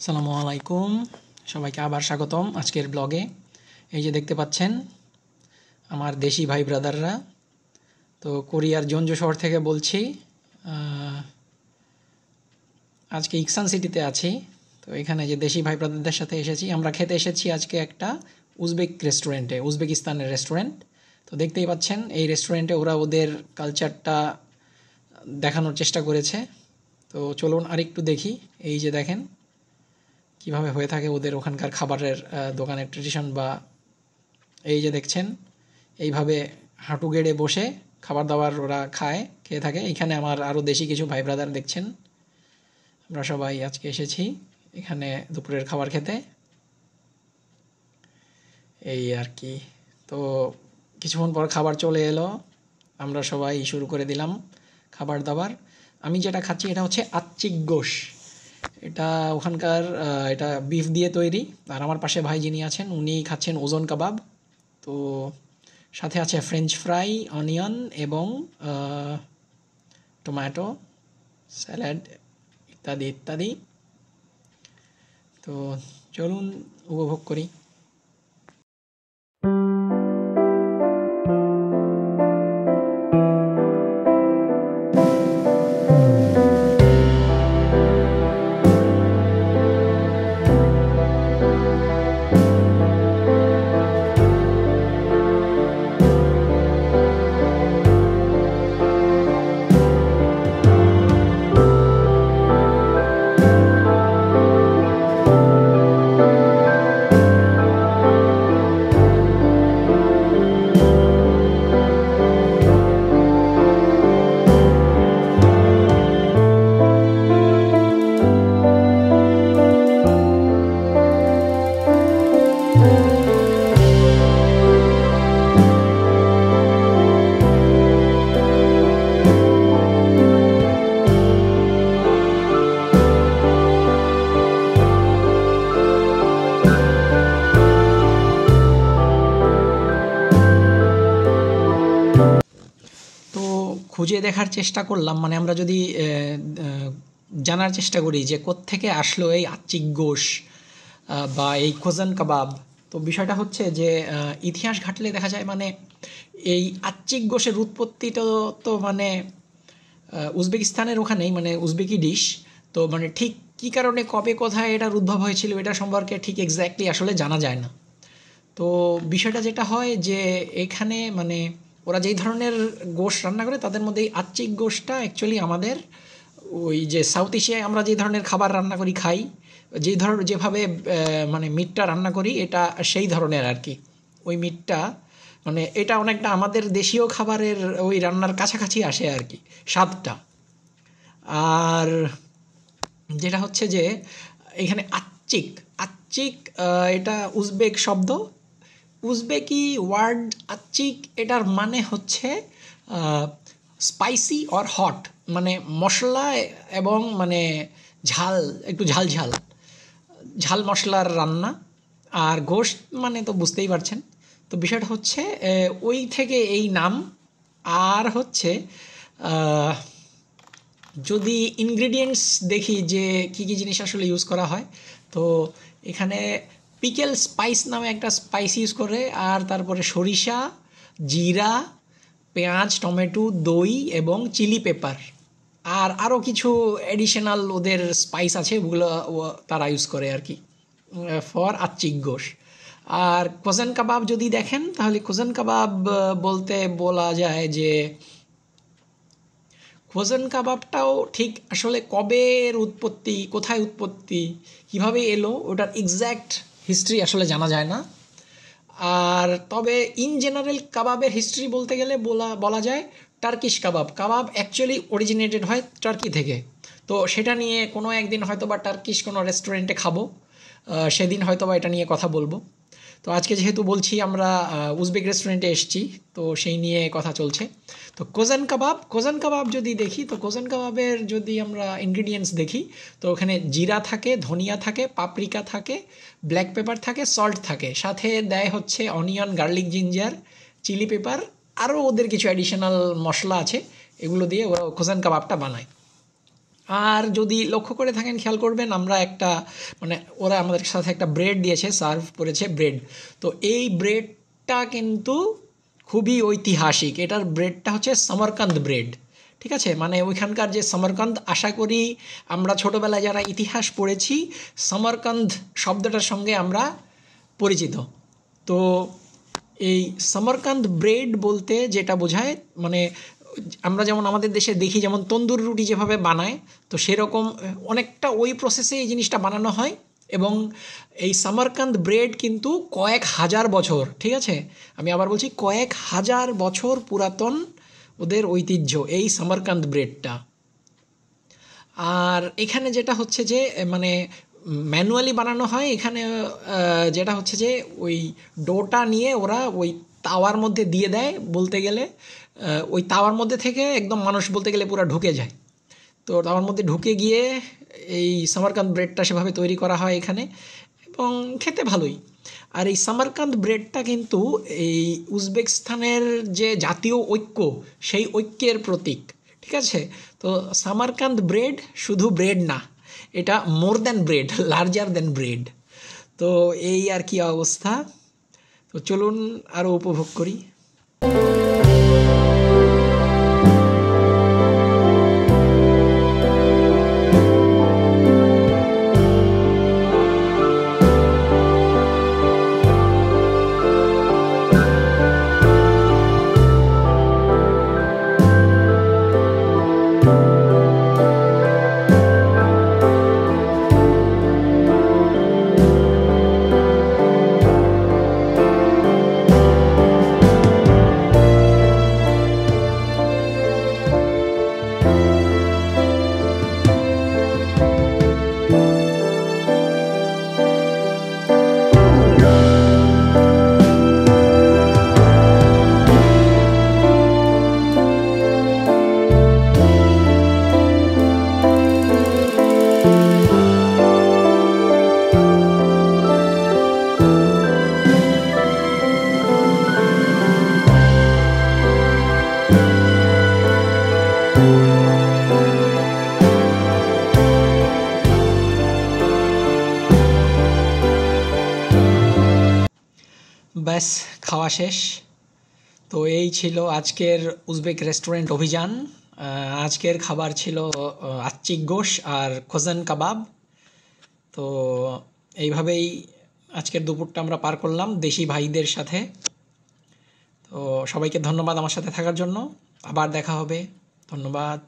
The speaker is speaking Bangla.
আসসালামু আলাইকুম, সবাইকে আবার স্বাগতম আজকের ব্লগে। এই যে দেখতে পাচ্ছেন আমার দেশি ভাই ব্রাদাররা। তো কোরিয়ার জোনজো শহর থেকে বলছি। আজকে ইকসান সিটিতে আছি। তো এখানে যে দেশি ভাই ব্রাদারদের সাথে এসেছি, আমরা খেতে এসেছি আজকে একটা উজবেক রেস্টুরেন্টে, উজবেকিস্তানের রেস্টুরেন্ট। তো দেখতেই পাচ্ছেন এই রেস্টুরেন্টে ওরা ওদের কালচারটা দেখানোর চেষ্টা করেছে। তো চলুন আরেকটু দেখি। এই যে দেখেন কিভাবে হয়ে থাকে ওদের ওখানকার খাবারের দোকানের ট্রেডিশন। বা এই যে দেখছেন এইভাবে হাঁটু গেড়ে বসে খাবার দাবার ওরা খেয়ে থাকে। এখানে আমার আরও দেশি কিছু ভাই ব্রাদার দেখছেন। আমরা সবাই আজকে এসেছি এখানে দুপুরের খাবার খেতে, এই আর কি। তো কিছুক্ষণ পর খাবার চলে এলো, আমরা সবাই শুরু করে দিলাম খাবার দাবার। আমি যেটা খাচ্ছি এটা হচ্ছে আচ্চিক গোশ। এটা ওখানকার এটা বিফ দিয়ে তৈরি। আর আমার পাশে ভাই যিনি আছেন উনি খাচ্ছেন ওজন কাবাব। তো সাথে আছে ফ্রেঞ্চ ফ্রাই, অনিয়ন এবং টমেটো স্যালাড ইত্যাদি ইত্যাদি। তো চলুন উপভোগ করি। তো খুঁজে দেখার চেষ্টা করলাম, মানে আমরা যদি জানার চেষ্টা করি যে কোত্থেকে আসলো এই আচ্চিক গোশ বা এই কোজান কাবাব। তো বিষয়টা হচ্ছে যে ইতিহাস ঘাটলে দেখা যায় মানে এই আচ্চিক গোশের উৎপত্তিটা তো মানে উজবেকিস্তানের ওখানেই, মানে উজবেকি ডিশ। তো মানে ঠিক কী কারণে কবে কোথায় এটার উদ্ভব হয়েছিল এটা সম্পর্কে ঠিক এক্স্যাক্টলি আসলে জানা যায় না। তো বিষয়টা যেটা হয় যে এখানে মানে ওরা যেই ধরনের গোশ রান্না করে তাদের মধ্যে এই আচ্চিক গোশটা অ্যাকচুয়ালি আমাদের ওই যে সাউথ এশিয়ায় আমরা যে ধরনের খাবার রান্না করি খাই, যেভাবে মানে মিটটা রান্না করি এটা সেই ধরনের আর কি। ওই মিটটা মানে এটা অনেকটা আমাদের দেশীয় খাবারের ওই রান্নার কাছাকাছি আসে আর কি স্বাদটা। আর যেটা হচ্ছে যে এখানে আচ্চিক আচ্চিক এটা উজবেক শব্দ। উজবেকি ওয়ার্ড আচ্চিক, এটার মানে হচ্ছে স্পাইসি অর হট, মানে মশলা এবং মানে ঝাল, একটু ঝাল ঝাল ঝাল মশলার রান্না। আর গোশত মানে তো বুঝতেই পারছেন। তো বিষয়টা হচ্ছে ওই থেকে এই নাম। আর হচ্ছে যদি ইনগ্রিডিয়েন্টস দেখি যে কী কী জিনিস আসলে ইউজ করা হয়, তো এখানে পিকেল স্পাইস নামে একটা স্পাইস ইউজ করে। আর তারপরে সরিষা, জিরা, পেঁয়াজ, টমেটো, দই এবং চিলি পেপার। আর আরও কিছু অ্যাডিশনাল ওদের স্পাইস আছে, ওগুলো তারা ইউজ করে আর কি ফর আচ্চিক গোশ। আর কোজান কাবাব যদি দেখেন তাহলে কোজান কাবাব বলতে বলা যায় যে কোজান কাবাবটাও ঠিক আসলে কবের উৎপত্তি, কোথায় উৎপত্তি, কিভাবে এলো ওটার এক্স্যাক্ট হিস্ট্রি আসলে জানা যায় না। আর তবে ইন জেনারেল কাবাবের হিস্ট্রি বলতে গেলে বলা যায় টার্কিশ কাবাব। কাবাব অ্যাকচুয়ালি অরিজিনেটেড হয় টার্কি থেকে। তো সেটা নিয়ে কোনো একদিন হয়তো বা টার্কিশ কোনো রেস্টুরেন্টে খাবো, সেদিন হয়তো বা এটা নিয়ে কথা বলবো। তো আজকে যেহেতু বলছি আমরা উজবেক রেস্টুরেন্টে এসেছি, তো সেই নিয়ে কথা চলছে। তো কোজান কাবাব যদি দেখি, তো কোজান কাবাবের যদি আমরা ইনগ্রিডিয়েন্টস দেখি, তো ওখানে জিরা থাকে, ধনিয়া থাকে, পাপরিকা থাকে, ব্ল্যাক পেপার থাকে, সল্ট থাকে, সাথে দেয় হচ্ছে onion, garlic, ginger, chilli pepper, আরও ওদের কিছু অ্যাডিশনাল মশলা আছে। এগুলো দিয়ে ওরা কোজান কাবাবটা বানায়। আর যদি লক্ষ্য করে থাকেন, খেয়াল করবেন, আমরা একটা মানে ওরা আমাদের সাথে একটা ব্রেড দিয়েছে, সার্ভ করেছে ব্রেড। তো এই ব্রেডটা কিন্তু খুবই ঐতিহাসিক। এটার ব্রেডটা হচ্ছে সমরকান্দ ব্রেড, ঠিক আছে? মানে ওইখানকার যে সমরকান্দ, আশা করি আমরা ছোটোবেলায় যারা ইতিহাস পড়েছি, সমরকান্দ শব্দটার সঙ্গে আমরা পরিচিত। তো এই সমরকান্দ ব্রেড বলতে যেটা বোঝায়, মানে আমরা যেমন আমাদের দেশে দেখি যেমন তন্দুর রুটি যেভাবে বানায়, তো সেরকম অনেকটা ওই প্রসেসে এই জিনিসটা বানানো হয়। এবং এই সমরকান্দ ব্রেড কিন্তু কয়েক হাজার বছর, ঠিক আছে, আমি আবার বলছি কয়েক হাজার বছর পুরাতন ওদের ঐতিহ্য এই সমরকান্দ ব্রেডটা। আর এখানে যেটা হচ্ছে যে মানে ম্যানুয়ালি বানানো হয় এখানে, যেটা হচ্ছে যে ওই ডোটা নিয়ে ওরা ওই তাওয়ার মধ্যে দিয়ে দেয়, বলতে গেলে ওই তাওয়ার মধ্যে থেকে একদম মানুষ বলতে গেলে পুরো ঢুকে যায়। তো তাওয়ার মধ্যে ঢুকে গিয়ে এই সমরকান্দ ব্রেডটা সেভাবে তৈরি করা হয় এখানে, এবং খেতে ভালোই। আর এই সমরকান্দ ব্রেডটা কিন্তু এই উজবেকিস্তানের যে জাতীয় ঐক্য, সেই ঐক্যের প্রতীক, ঠিক আছে? তো সমরকান্দ ব্রেড শুধু ব্রেড না, এটা more than bread, larger than bread. তো এই আর কি অবস্থা। তো চলুন আরও উপভোগ করি। ব্যাস, খাওয়া শেষ। তো এই ছিল আজকের উজবেক রেস্টুরেন্ট অভিযান। আজকের খাবার ছিল আচ্চিক গোশ আর খোজান কাবাব। তো এইভাবেই আজকের দুপুরটা আমরা পার করলাম দেশি ভাইদের সাথে। তো সবাইকে ধন্যবাদ আমার সাথে থাকার জন্য। আবার দেখা হবে। ধন্যবাদ।